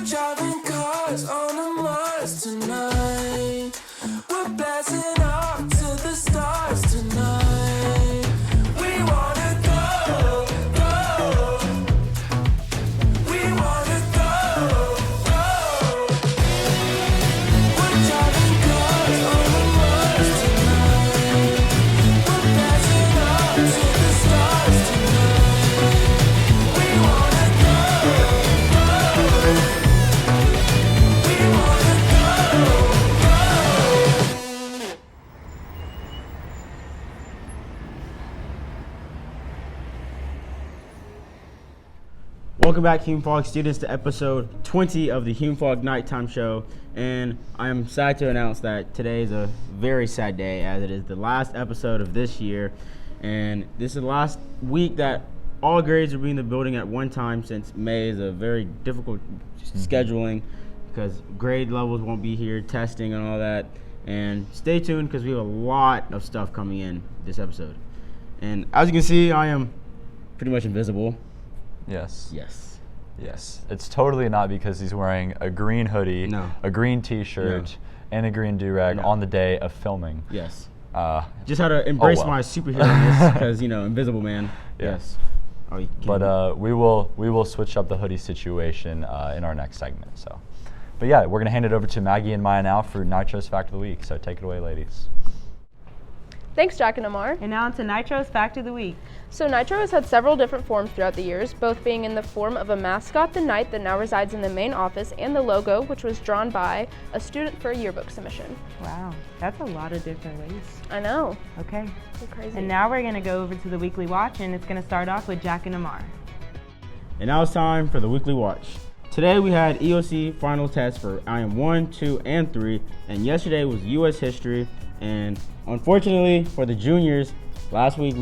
We're driving cars on a Mars tonight. We're blasting off to the stars tonight. We wanna go, go. We wanna go, go. We're driving cars on a Mars tonight. We're blasting off to the stars tonight. We wanna go, go. We wanna go, go. Welcome back, Hume-Fogg students, to episode 20 of the Hume-Fogg Knight Time Show. And I am sad to announce that today is a very sad day, as it is the last episode of this year. And this is the last week that all grades will be in the building at one time, since May is a very difficult scheduling because grade levels won't be here, testing and all that. And stay tuned because we have a lot of stuff coming in this episode. And as you can see, I am pretty much invisible. Yes. Yes. Yes. It's totally not because he's wearing a green hoodie, No. a green t-shirt, and a green do-rag No. on the day of filming. Yes. Just Just had to embrace well. my superhero-ness because, Invisible Man. Yeah. Yes. Oh, you kidding me? But we will switch up the hoodie situation in our next segment. So, but yeah, we're gonna hand it over to Maggie and Maya now for Nitro's Fact of the Week. So take it away, ladies. Thanks, Jack and Amar. And now on to Nitro's Fact of the Week. So Knightro has had several different forms throughout the years, both being in the form of a mascot, the Knight, that now resides in the main office, and the logo, which was drawn by a student for a yearbook submission. Wow, that's a lot of different ways. I know. Okay. So crazy. And now we're going to go over to the weekly watch, and it's going to start off with Jack and Amar. And now it's time for the weekly watch. Today we had EOC final tests for IM 1, 2, and 3, and yesterday was U.S. history. And unfortunately for the juniors, last week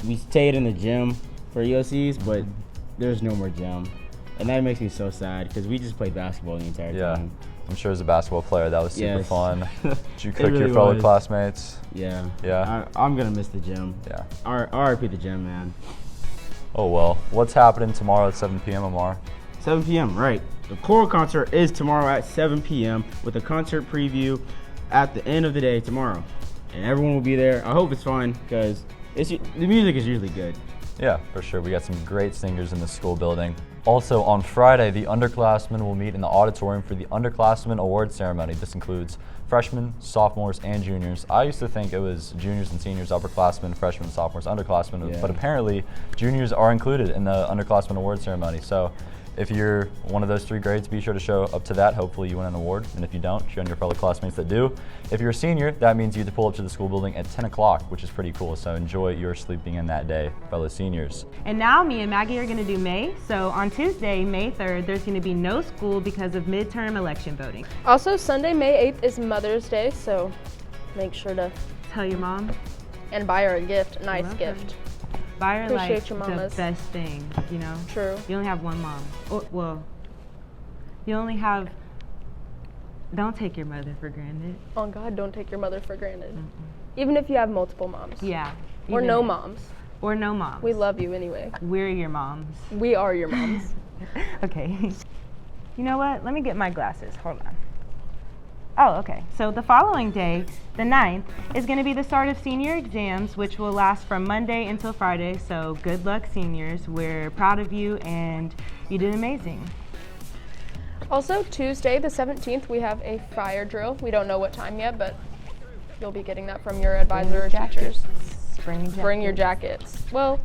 we stayed in the gym for EOCs, but there's no more gym. And that makes me so sad because we just played basketball the entire Yeah. time. I'm sure as a basketball player that was super Yes. fun. Did you It cook really your fellow was. classmates? Yeah. Yeah. I'm going to miss the gym. Yeah. RIP the gym, man. Oh well. What's happening tomorrow at 7 p.m. Amar? 7 p.m., right. The choral concert is tomorrow at 7 p.m. with a concert preview at the end of the day tomorrow. And everyone will be there. I hope it's fun because the music is usually good. Yeah, for sure. We got some great singers in the school building. Also, on Friday, the underclassmen will meet in the auditorium for the underclassmen award ceremony. This includes freshmen, sophomores, and juniors. I used to think it was juniors and seniors, upperclassmen, freshmen, sophomores, underclassmen, Yeah. but apparently juniors are included in the underclassmen award ceremony. So if you're one of those three grades, be sure to show up to that. Hopefully you win an award. And if you don't, show your fellow classmates that do. If you're a senior, that means you have to pull up to the school building at 10 o'clock, which is pretty cool. So enjoy your sleeping in that day, fellow seniors. And now me and Maggie are going to do May. So on Tuesday, May 3rd, there's going to be no school because of midterm election voting. Also, Sunday, May 8th is Mother's Day, so make sure to Tell your mom. and buy her a gift, a nice Welcome. gift. Buy her Appreciate like your the mamas. best thing, True. You only have one mom. Well, you only have, don't take your mother for granted. Oh God, don't take your mother for granted. Even if you have multiple moms. Yeah. Or even no if- moms. Or no moms. We love you anyway. We're your moms. We are your moms. Okay. You know what? Let me get my glasses. Hold on. Oh, okay. So the following day, the 9th, is going to be the start of senior exams, which will last from Monday until Friday. So good luck, seniors. We're proud of you, and you did amazing. Also, Tuesday, the 17th, we have a fire drill. We don't know what time yet, but you'll be getting that from your advisor or teachers. Bring your jackets. Well,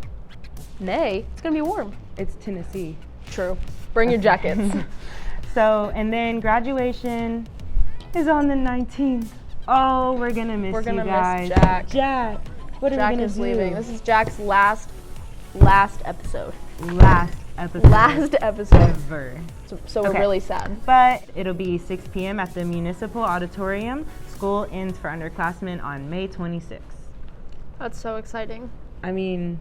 May, it's going to be warm. It's Tennessee. True. Bring your jackets. So, and then graduation is on the 19th. Oh, we're going to miss We're you gonna guys. miss Jack. Jack, what are Jack we going is to do? leaving. This is Jack's last episode. Last episode. Last episode. Ever. So we're Okay. really sad. But it'll be 6 p.m. at the Municipal Auditorium. School ends for underclassmen on May 26th. That's so exciting. I mean,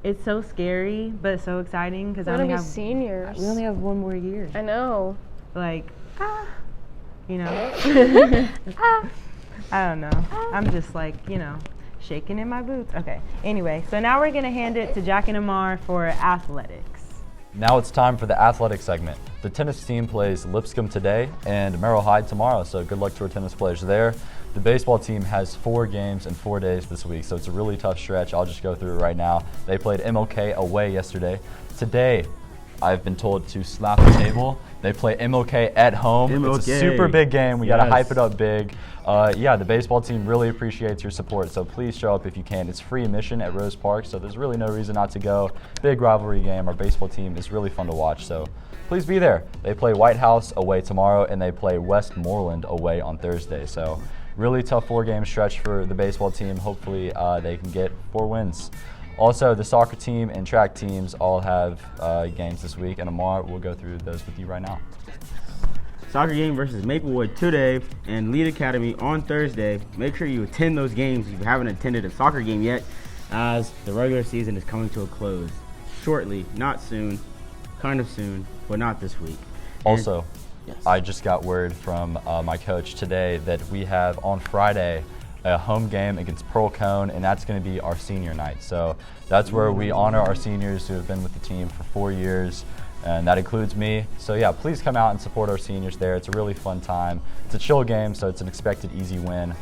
it's so scary, but so exciting because We're I gonna only be have seniors. we only have one more year. I know. Like, you know. I don't know. I'm just like, shaking in my boots. Okay. Anyway, so now we're gonna hand it to Jack and Amar for athletics. Now it's time for the athletic segment. The tennis team plays Lipscomb today and Merrill Hyde tomorrow, so good luck to our tennis players there. The baseball team has 4 games in 4 days this week, so it's a really tough stretch. I'll just go through it right now. They played MLK away yesterday. Today, I've been told to slap the table. They play MLK at home. MLK. It's a super big game. We got to Yes. hype it up big. Yeah, the baseball team really appreciates your support, so please show up if you can. It's free admission at Rose Park, so there's really no reason not to go. Big rivalry game. Our baseball team is really fun to watch, so please be there. They play White House away tomorrow, and they play Westmoreland away on Thursday. So really tough 4-game stretch for the baseball team. Hopefully they can get 4 wins. Also, the soccer team and track teams all have games this week, and Amar will go through those with you right now. Soccer game versus Maplewood today and Lead Academy on Thursday. Make sure you attend those games if you haven't attended a soccer game yet, as the regular season is coming to a close shortly, not soon, kind of soon, but not this week. Also, Yes. I just got word from my coach today that we have on Friday a home game against Pearl Cone, and that's going to be our senior night. So that's where we honor our seniors who have been with the team for 4 years, and that includes me. So yeah, please come out and support our seniors there. It's a really fun time. It's a chill game, so it's an expected easy win.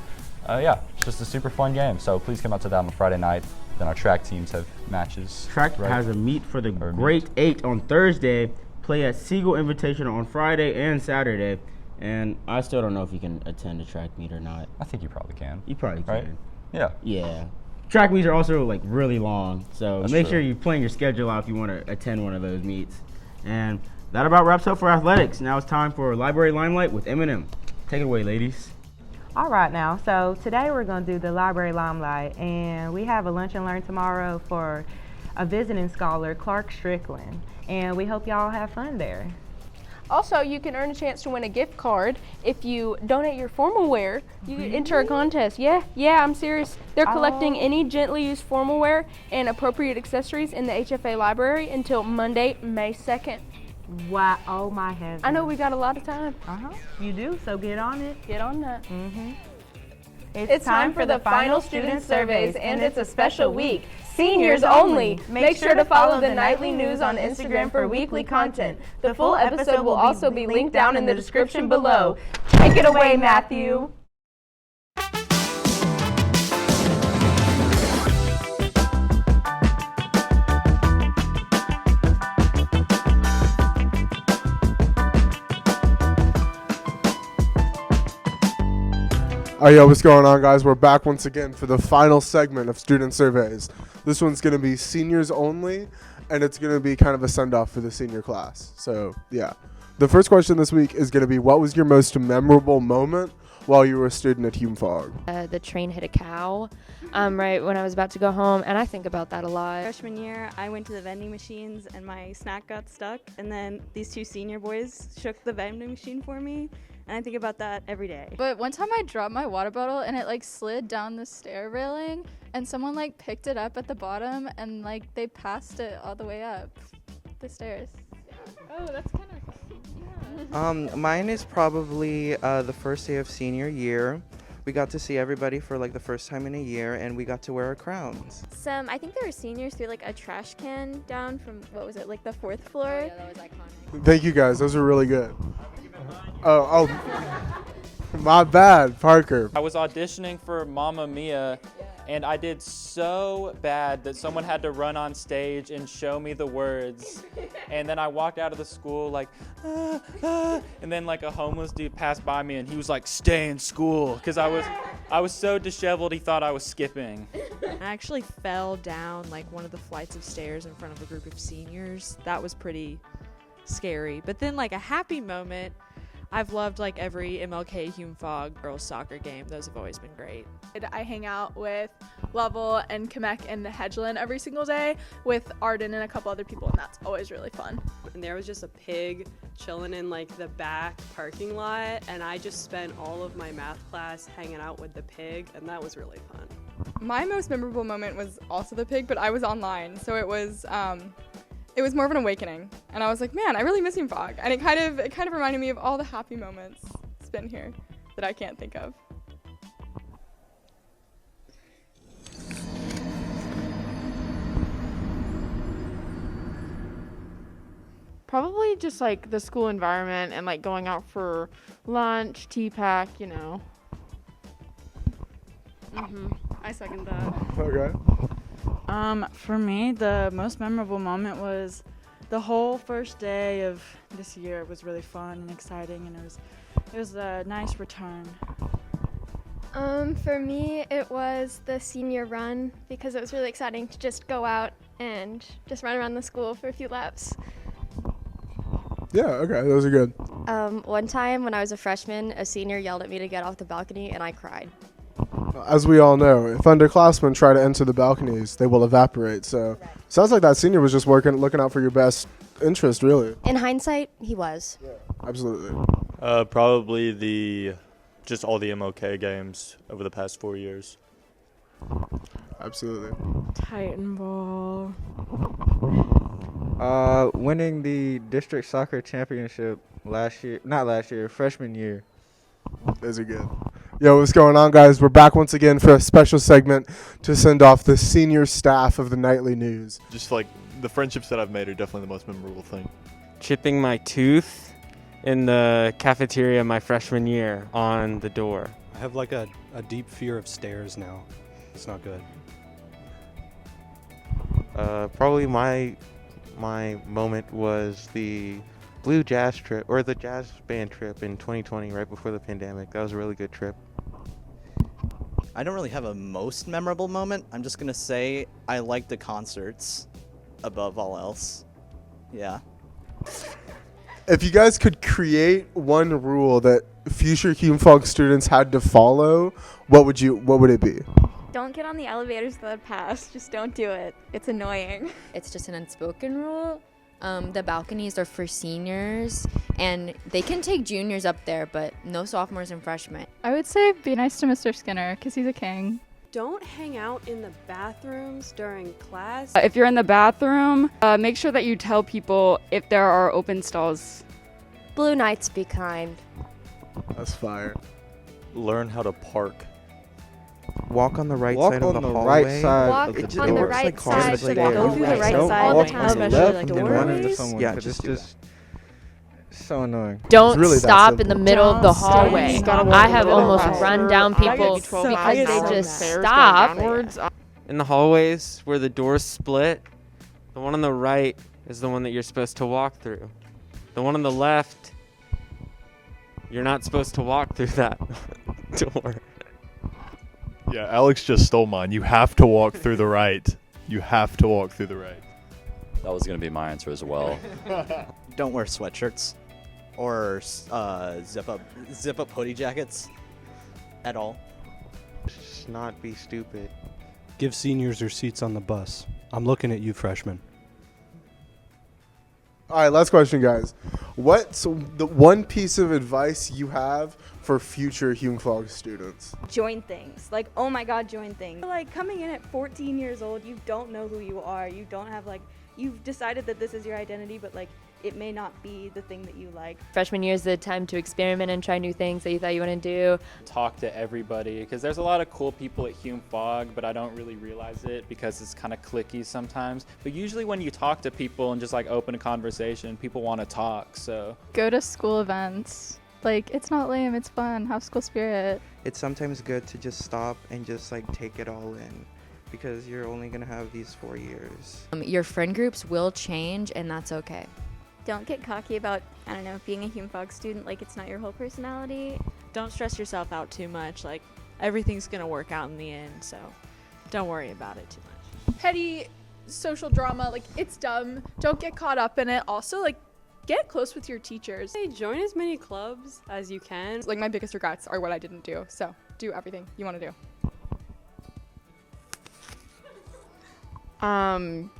Yeah, it's just a super fun game. So please come out to that on Friday night. Then our track teams have matches. Track right? has a meet for the Or Great 8 on Thursday, play at Siegel Invitational on Friday and Saturday. And I still don't know if you can attend a track meet or not. I think you probably can. You probably can. Right? Yeah. Yeah. Track meets are also like really long, so That's make true. sure you plan your schedule out if you want to attend one of those meets. And that about wraps up for athletics. Now it's time for Library Limelight with Eminem. Take it away, ladies. All right now, so today we're going to do the Library Limelight, and we have a lunch and learn tomorrow for a visiting scholar, Clark Strickland, and we hope y'all have fun there. Also, you can earn a chance to win a gift card if you donate your formal wear. You can enter a contest. Yeah, I'm serious. They're collecting any gently used formal wear and appropriate accessories in the HFA library until Monday, May 2nd. Wow, oh my heavens. I know we got a lot of time. You do, so get on it. Get on that. It's time for the final student surveys, and it's a special week. Seniors only. Make sure to follow the nightly news on Instagram for weekly content. The full episode will also be linked down in the description below. Take it away, Matthew. All right, yo, what's going on, guys? We're back once again for the final segment of student surveys. This one's going to be seniors only, and it's going to be kind of a send-off for the senior class. So, yeah. The first question this week is going to be, what was your most memorable moment while you were a student at Hume-Fogg? The train hit a cow right when I was about to go home, and I think about that a lot. Freshman year, I went to the vending machines and my snack got stuck, and then these 2 senior boys shook the vending machine for me, and I think about that every day. But one time I dropped my water bottle and it like slid down the stair railing, and someone like picked it up at the bottom and like they passed it all the way up the stairs. Oh, that's kind of Mine is probably the first day of senior year. We got to see everybody for like the first time in a year, and we got to wear our crowns. I think there were seniors threw like a trash can down from, what was it, like the 4th floor? Oh, yeah, that was iconic. Thank you, guys. Those are really good. Oh, my bad, Parker. I was auditioning for Mamma Mia, and I did so bad that someone had to run on stage and show me the words. And then I walked out of the school like, and then like a homeless dude passed by me and he was like, stay in school, because I was so disheveled he thought I was skipping. I actually fell down like one of the flights of stairs in front of a group of seniors. That was pretty scary. But then like a happy moment, I've loved like every MLK Hume-Fogg girls soccer game. Those have always been great. I hang out with Lovell and Kamek and Hedgeland every single day with Arden and a couple other people, and that's always really fun. And there was just a pig chilling in like the back parking lot, and I just spent all of my math class hanging out with the pig, and that was really fun. My most memorable moment was also the pig, but I was online, so it was more of an awakening, and I was like, man, I really miss Hume-Fogg, and it kind of reminded me of all the happy moments spent here that I can't think of. Probably just like the school environment and like going out for lunch, tea pack, you know. I second that. Okay. For me, the most memorable moment was the whole first day of this year. It was really fun and exciting, and it was a nice return. For me, it was the senior run because it was really exciting to just go out and just run around the school for a few laps. Yeah, okay, those are good. One time when I was a freshman, a senior yelled at me to get off the balcony, and I cried. As we all know, if underclassmen try to enter the balconies, they will evaporate. So, sounds like that senior was just looking out for your best interest, really. In hindsight, he was. Absolutely. Probably just all the MLK games over the past 4 years. Absolutely. Titan Ball. Winning the district soccer championship freshman year. Those are good. Yo, what's going on, guys? We're back once again for a special segment to send off the senior staff of the nightly news. Just like the friendships that I've made are definitely the most memorable thing. Chipping my tooth in the cafeteria my freshman year on the door. I have like a deep fear of stairs now. It's not good. Probably my moment was the Blue Jazz trip, or the jazz band trip in 2020, right before the pandemic. That was a really good trip. I don't really have a most memorable moment. I'm just gonna say I like the concerts above all else. Yeah. If you guys could create one rule that future Hume-Fogg students had to follow, what would it be? Don't get on the elevators that pass. Just don't do it. It's annoying. It's just an unspoken rule. The balconies are for seniors, and they can take juniors up there, but no sophomores and freshmen. I would say be nice to Mr. Skinner, because he's a king. Don't hang out in the bathrooms during class. If you're in the bathroom, make sure that you tell people if there are open stalls. Blue Knights, be kind. That's fire. Learn how to park. Walk on the right Walk side on of the the hallway. right side Walk of the on door. the right side. Like Go through the right Don't side all walk the time, on the especially left like and run into doorways. someone. Yeah, 'cause just so annoying. Don't really that stop simple. in the middle of the hallway. I have almost run down people because they just stop. In the hallways where the doors split, the one on the right is the one that you're supposed to walk through. The one on the left, you're not supposed to walk through that door. Yeah, Alex just stole mine. You have to walk through the right. You have to walk through the right. That was going to be my answer as well. Don't wear sweatshirts or zip up hoodie jackets at all. Just not be stupid. Give seniors their seats on the bus. I'm looking at you, freshmen. All right, last question, guys. What's the one piece of advice you have for future Hume-Fogg students? Join things. Like, oh my God, join things. Like, coming in at 14 years old, you don't know who you are. You don't have, like, you've decided that this is your identity, but, like, it may not be the thing that you like. Freshman year is the time to experiment and try new things that you thought you wouldn't do. Talk to everybody, because there's a lot of cool people at Hume-Fogg, but I don't really realize it because it's kind of cliquey sometimes. But usually when you talk to people and just like open a conversation, people want to talk, so. Go to school events. Like, it's not lame, it's fun. Have school spirit. It's sometimes good to just stop and just like take it all in, because you're only gonna have these 4 years. Your friend groups will change, and that's okay. Don't get cocky about, I don't know, being a Hume-Fogg student. Like, it's not your whole personality. Don't stress yourself out too much. Like, everything's going to work out in the end, so don't worry about it too much. Petty social drama, like, it's dumb. Don't get caught up in it. Also, like, get close with your teachers. Hey, join as many clubs as you can. Like, my biggest regrets are what I didn't do. So do everything you want to do.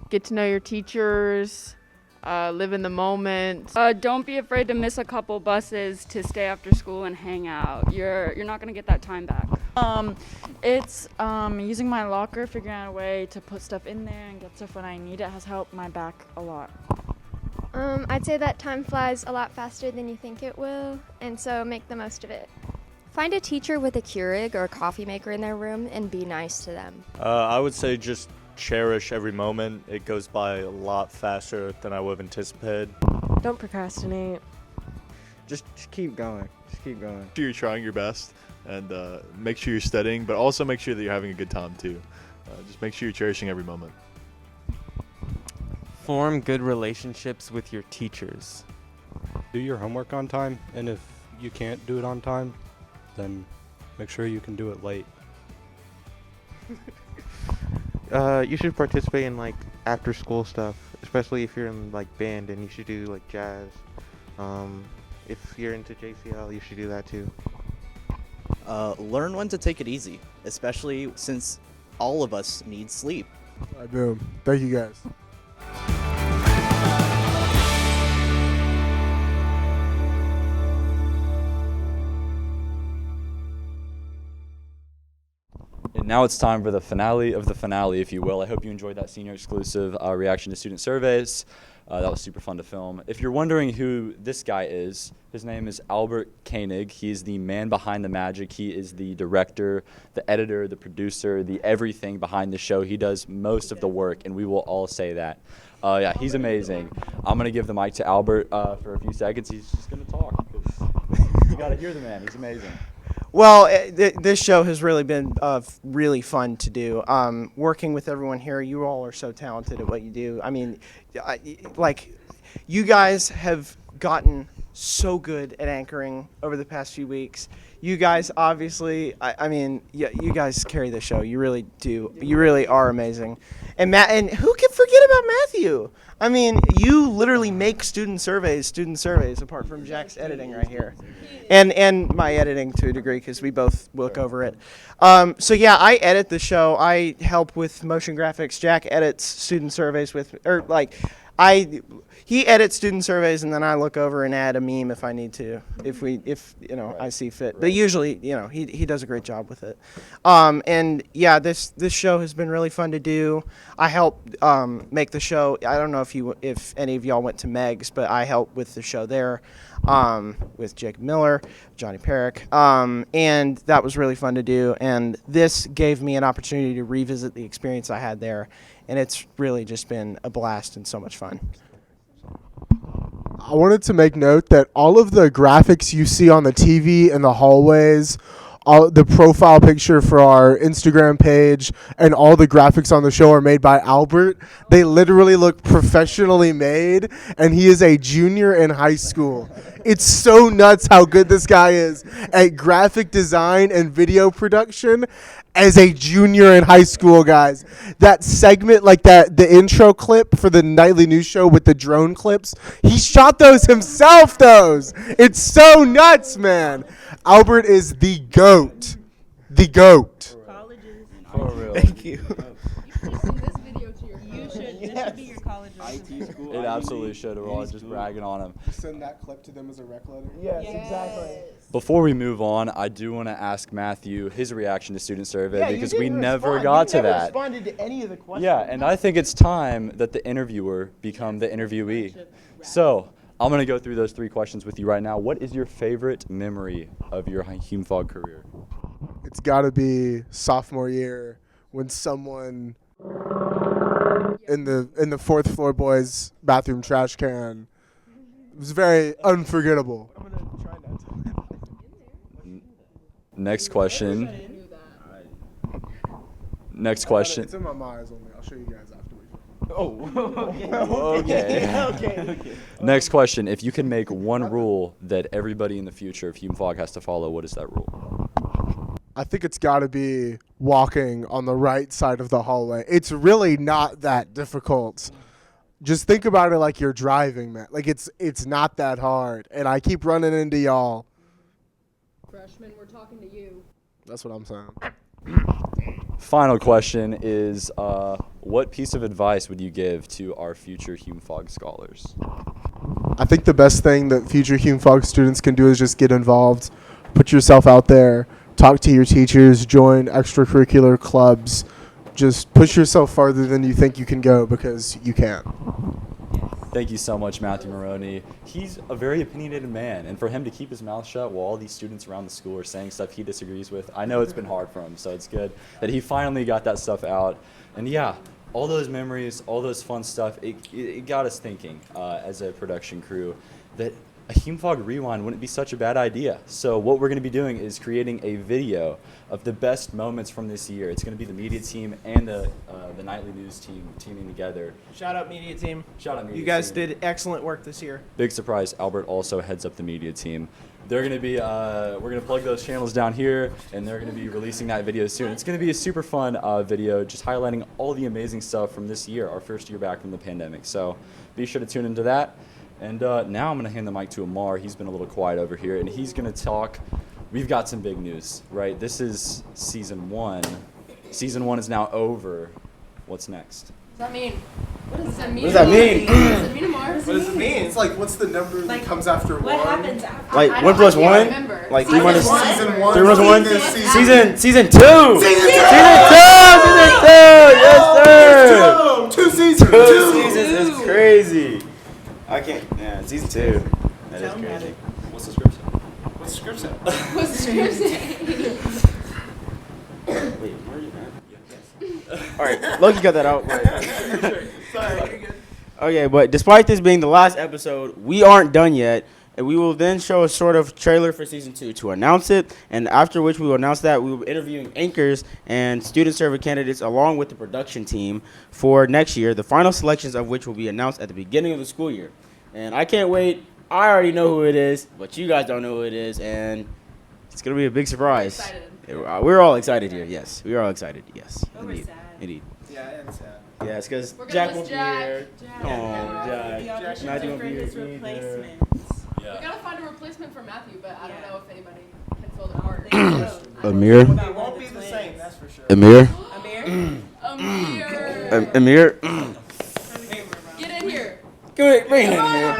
Get to know your teachers. Live in the moment. Don't be afraid to miss a couple buses to stay after school and hang out. You're not gonna get that time back. It's using my locker, figuring out a way to put stuff in there and get stuff when I need it has helped my back a lot. I'd say that time flies a lot faster than you think it will, and so make the most of it. Find a teacher with a Keurig or a coffee maker in their room and be nice to them. I would say just cherish every moment. It goes by a lot faster than I would have anticipated. Don't procrastinate. Just keep going. Just keep going. Make sure you're trying your best, and make sure you're studying, but also make sure that you're having a good time too. Just make sure you're cherishing every moment. Form good relationships with your teachers. Do your homework on time, and if you can't do it on time, then make sure you can do it late. You should participate in like after school stuff, especially if you're in like band, and you should do like jazz. If you're into JCL, you should do that too. Learn when to take it easy, especially since all of us need sleep. Boom. Thank you guys. And now it's time for the finale of the finale, if you will. I hope you enjoyed that senior exclusive reaction to student surveys. That was super fun to film. If you're wondering who this guy is, his name is Albert Koenig. He is the man behind the magic. He is the director, the editor, the producer, the everything behind the show. He does most of the work, and we will all say that. Yeah, he's amazing. I'm going to give the mic to Albert for a few seconds. He's just going to talk. You got to hear the man. He's amazing. Well, this show has really been really fun to do. Working with everyone here, you all are so talented at what you do. I mean, like, you guys have gotten so good at anchoring over the past few weeks. You guys, obviously, I mean, yeah, you guys carry the show. You really do. You really are amazing. And and who can forget about Matthew? I mean, you literally make student surveys apart from Jack's editing right here. And my editing to a degree, because we both look over it. So yeah, I edit the show. I help with motion graphics. Jack edits student surveys he edits student surveys, and then I look over and add a meme if I need to, if I see fit. But usually, he does a great job with it. And yeah, this show has been really fun to do. I help make the show. I don't know if any of y'all went to Meg's, but I help with the show there with Jake Miller, Johnny Perrick, and that was really fun to do. And this gave me an opportunity to revisit the experience I had there, and it's really just been a blast and so much fun. I wanted to make note that all of the graphics you see on the TV in the hallways, all the profile picture for our Instagram page, and all the graphics on the show are made by Albert. They literally look professionally made, and he is a junior in high school. It's so nuts how good this guy is at graphic design and video production as a junior in high school, guys. That segment, like the intro clip for the nightly news show with the drone clips, he shot those himself, It's so nuts, man. Albert is the GOAT. The GOAT. For real. Thank you. It absolutely should. We're all just bragging on him. Send that clip to them as a rec letter. Yes, exactly. Before we move on, I do want to ask Matthew his reaction to student survey, Yeah, because you we didn't never respond. got You to never that. responded to any of the questions. Yeah, and I think it's time that the interviewer become the interviewee. So I'm going to go through those 3 questions with you right now. What is your favorite memory of your Hume-Fogg career? It's got to be sophomore year when someone in the 4th floor boys' bathroom trash can. It was very unforgettable. Next question. Next question. It's in my mind only. I'll show you guys after we. Okay. Next question. If you can make one rule that everybody in the future of Hume-Fogg has to follow, what is that rule? I think it's got to be walking on the right side of the hallway. It's really not that difficult. Just think about it like you're driving, man. Like it's not that hard. And I keep running into y'all. Freshman, we're talking to you. That's what I'm saying. Final question is, what piece of advice would you give to our future Hume-Fogg scholars? I think the best thing that future Hume-Fogg students can do is just get involved, put yourself out there, talk to your teachers, join extracurricular clubs. Just push yourself farther than you think you can go, because you can. Thank you so much, Matthew Maroney. He's a very opinionated man, and for him to keep his mouth shut while all these students around the school are saying stuff he disagrees with, I know it's been hard for him, so it's good that he finally got that stuff out. And yeah, all those memories, all those fun stuff, it got us thinking as a production crew that a Hume-Fogg Rewind wouldn't be such a bad idea. So what we're going to be doing is creating a video of the best moments from this year. It's going to be the media team and the nightly news team teaming together. Shout out media team. Shout out media team. You guys did excellent work this year. Big surprise, Albert also heads up the media team. They're going to be, we're going to plug those channels down here, and they're going to be releasing that video soon. It's going to be a super fun video, just highlighting all the amazing stuff from this year, our first year back from the pandemic. So be sure to tune into that. And now I'm going to hand the mic to Amar. He's been a little quiet over here, and he's going to talk. We've got some big news, right? This is season 1. Season 1 is now over. What's next? What does that mean? What does that mean? What does that mean? What does it mean, Amar? What does it mean? It's like, what's the number that comes after What 1? happens after? Like I 1 plus 1? remember. Like Season 3 minus one? Season 1. 3 minus 1? Season Season 2! Season 2! Yes, sir! 2 seasons! 2 seasons is crazy. I can't. Yeah, season 2. That is crazy. What's the script say? What's the script say? What's the script say? Wait, where are you at? All right, Loki got that out. Sorry, you're good. Okay, but despite this being the last episode, we aren't done yet. And we will then show a sort of trailer for season 2 to announce it. And after which we will announce that we will be interviewing anchors and student survey candidates along with the production team for next year, the final selections of which will be announced at the beginning of the school year. And I can't wait. I already know who it is, but you guys don't know who it is. And it's going to be a big surprise. We're all excited here, yes. We're all excited, yes. Indeed. Indeed. Yeah, I am sad. Yes, because We're gonna Jack miss won't be Jack. here. Jack. Oh, Jack. Not even be here either. We gotta find a replacement for Matthew, but I don't know if anybody can fill the part. Amir. It won't be the same, that's for sure. Amir. Amir. Amir. Get in here. Good, bring it in here.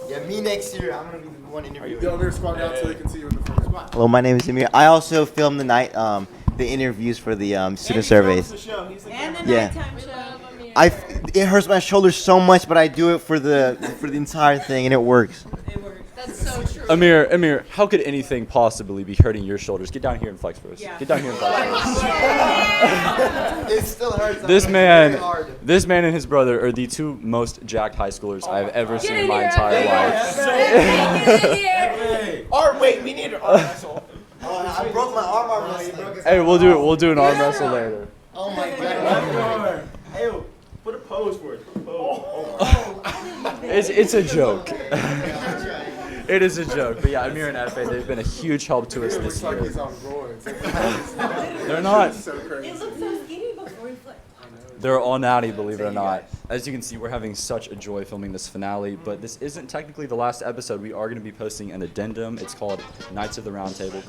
Yeah, me next year. I'm gonna be the one interviewing. Yo, Amir, squat down so they can see you in the front. Hello, my name is Amir. I also filmed the interviews for the student surveys. And the Yeah. nighttime show. It hurts my shoulders so much, but I do it for the entire thing, and it works. That's so true. Amir, how could anything possibly be hurting your shoulders? Get down here and flex for us. Yeah. Get down here and flex for us. It still hurts. This man and his brother are the 2 most jacked high schoolers I've ever seen in my entire life. Wait, we need an arm wrestle. I broke my arm wrestling. Hey, we'll do an arm wrestle later. Oh my god. Hey, put a pose for it. It's a joke. It is a joke, but yeah, Amir and Efe, they've been a huge help to us this year. They're not. It looked so skinny before he flipped. They're all natty, believe it or not. As you can see, we're having such a joy filming this finale, but this isn't technically the last episode. We are going to be posting an addendum. It's called Knights of the Roundtable.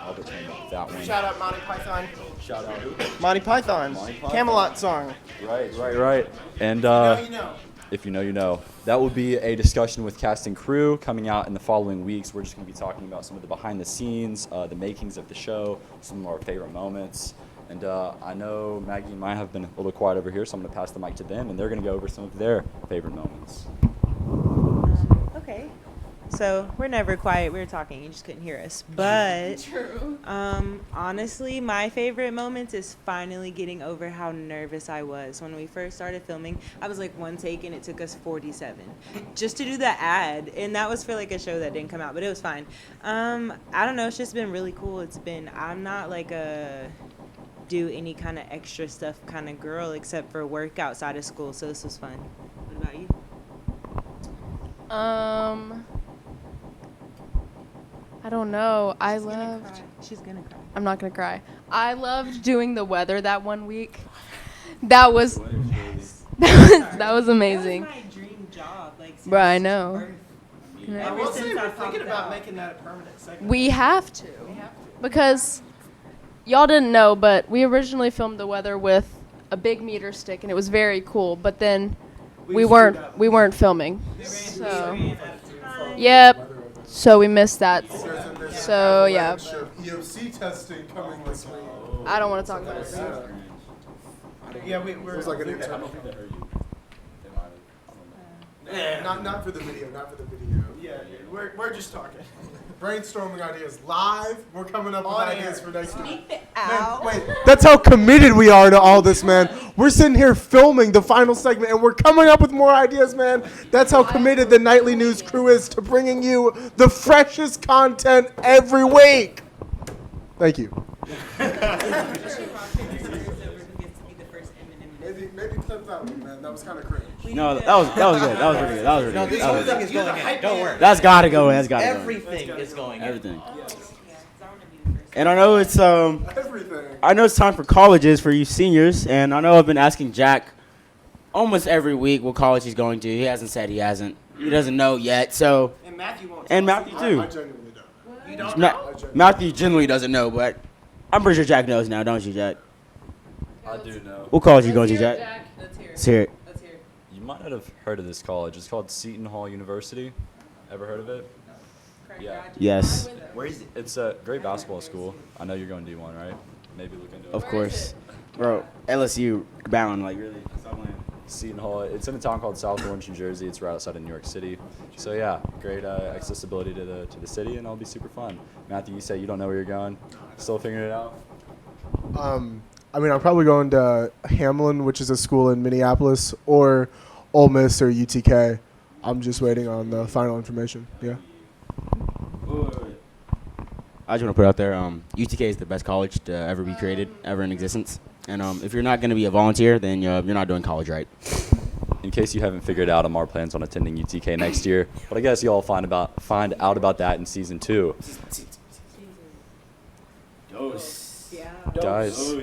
Albert came up with that one. Shout out Monty Python. Shout out who? Monty Python. Camelot song. Right. And You know. if you know, you know. That will be a discussion with cast and crew coming out in the following weeks. We're just going to be talking about some of the behind the scenes, the makings of the show, some of our favorite moments. And I know Maggie and Maya have been a little quiet over here, so I'm going to pass the mic to them, and they're going to go over some of their favorite moments. Okay. So we're never quiet. We were talking. You just couldn't hear us. But True. honestly, my favorite moments is finally getting over how nervous I was when we first started filming. I was like 1 take, and it took us 47 just to do the ad, and that was for like a show that didn't come out, but it was fine. I don't know. It's just been really cool. I'm not like a do any kind of extra stuff kind of girl except for work outside of school, so this was fun. What about you? I don't know. She's gonna cry. I'm not gonna cry. I loved doing the weather that 1 week. That was that was amazing. That was my dream job. Like, Bruh, I know. I will say we're thinking about making that a permanent segment. We have to. Because y'all didn't know, but we originally filmed the weather with a big meter stick, and it was very cool. But then we weren't filming. So yep. So we missed that. So yeah. EOC testing coming this week. I don't want to talk about it. Yeah, we're. It was like an internal. Not for the video. Not for the video. Yeah, we're just talking. brainstorming ideas live. We're coming up with ideas for next week. Ow. Wait, that's how committed we are to all this, man. We're sitting here filming the final segment, and we're coming up with more ideas, man. That's how committed the Nightly News crew is to bringing you the freshest content every week. Thank you. Maybe clip that one, man. That was kind of cringe. No, that was good. That was really good. That was really No, good. this That whole was thing good. is going in. Don't worry. That's gotta go in. That's gotta go in. Everything is going in. Everything. And I know it's I know it's time for colleges for you seniors, and I know I've been asking Jack almost every week what college he's going to. He hasn't said he hasn't. He doesn't know yet. So And Matthew won't. and Matthew too. I genuinely don't. You don't know? Matthew generally doesn't know, but I'm pretty sure Jack knows now, don't you, Jack? I do know. What college are you going to, Jack? Let's hear it. You might not have heard of this college. It's called Seton Hall University. Ever heard of it? Yeah. Yes. Where is it? It's a great basketball school. I know you're going to D1, right? Maybe look into it. Of course. Bro, LSU bound, like really. Seton Hall. It's in a town called South Orange, New Jersey. It's right outside of New York City. So yeah, great accessibility to the city, and it'll be super fun. Matthew, you say you don't know where you're going. Still figuring it out? I mean, I'm probably going to Hamlin, which is a school in Minneapolis, or Ole Miss or UTK. I'm just waiting on the final information. Yeah. I just want to put out there, UTK is the best college to ever be created, ever in existence. And if you're not going to be a volunteer, then you're not doing college right. In case you haven't figured out, our plans on attending UTK next year. But I guess you all find out about that in season 2. Dose. Yeah. Guys.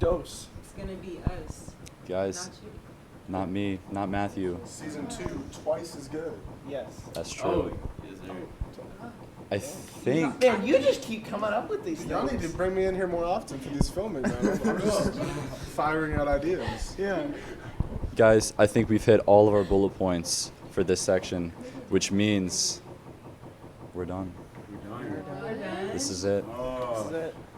Dose. It's gonna be us. Guys. Not me. Not Matthew. Season 2, twice as good. Yes. That's true. I think. Man, you just keep coming up with these things. Y'all need to bring me in here more often for these filming, man. I'm just firing out ideas. Yeah. Guys, I think we've hit all of our bullet points for this section, which means we're done. This is it.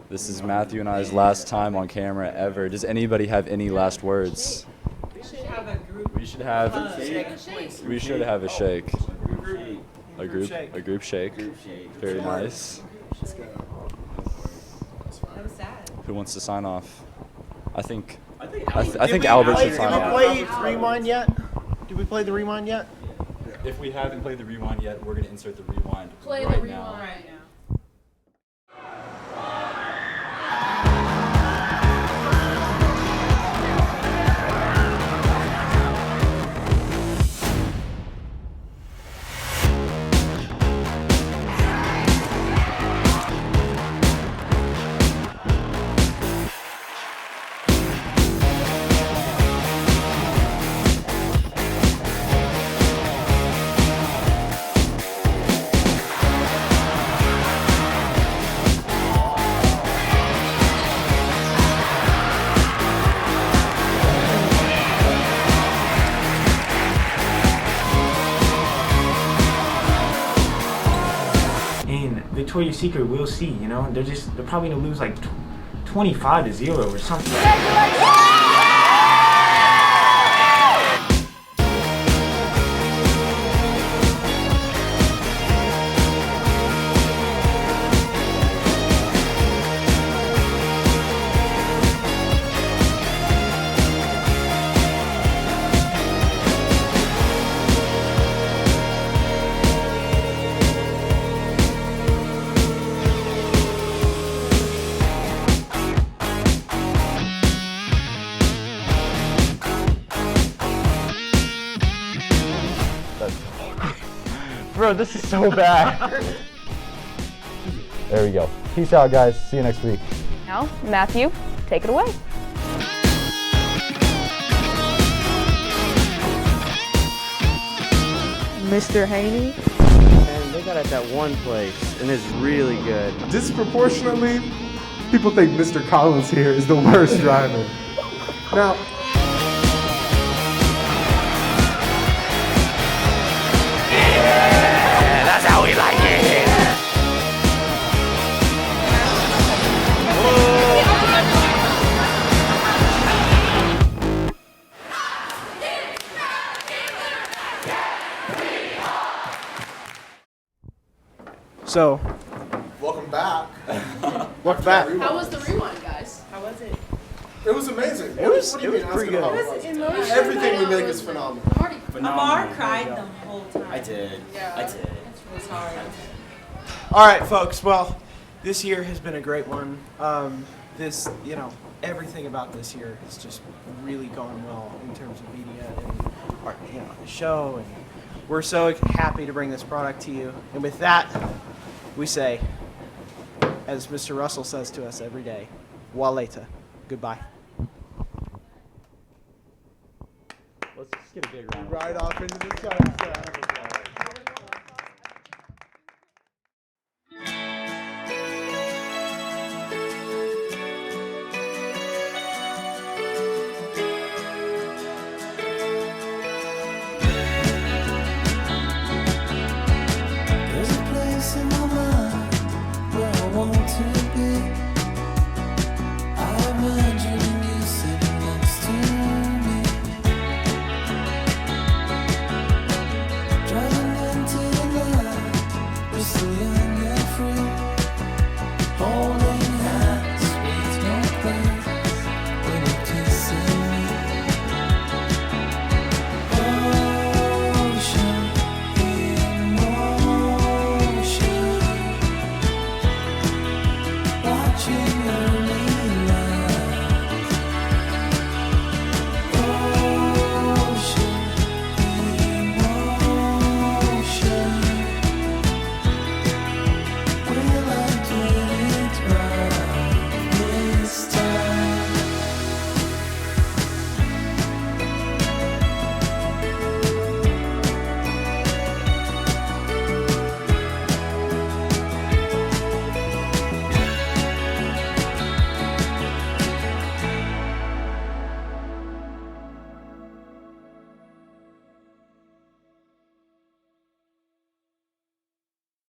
This is Matthew and I's last time on camera ever. Does anybody have any last words? We should have a group. We should have a shake. A group shake. Very nice. That was sad. Who wants to sign off? I think Albert should sign off. Did we play Rewind yet? Did we play the Rewind yet? If we haven't played the Rewind yet, we're going to insert the Rewind Play right the now. Rewind right now. Victoria's Secret, we'll see, you know? They're probably gonna lose like 25-0 or something. Bro, this is so bad. There we go. Peace out, guys. See you next week. Now, Matthew, take it away. Mr. Haney. And they got it at that one place, and it's really good. Disproportionately, people think Mr. Collins here is the worst driver. Now, That's how we like it. So, Welcome back. welcome back. How was the rewind, guys? How was it? It was amazing. It was- What do you it was mean pretty asking good. about It was emotional. Everything we make is phenomenal. Amar cried the whole time. I did. Yeah. I did. It was hard. All right, folks. Well, this year has been a great one. This, everything about this year has just really gone well in terms of media and the show, and we're so happy to bring this product to you. And with that, we say, as Mr. Russell says to us every day, Waleta. Goodbye. Let's just get a big round. Right off into the sunset.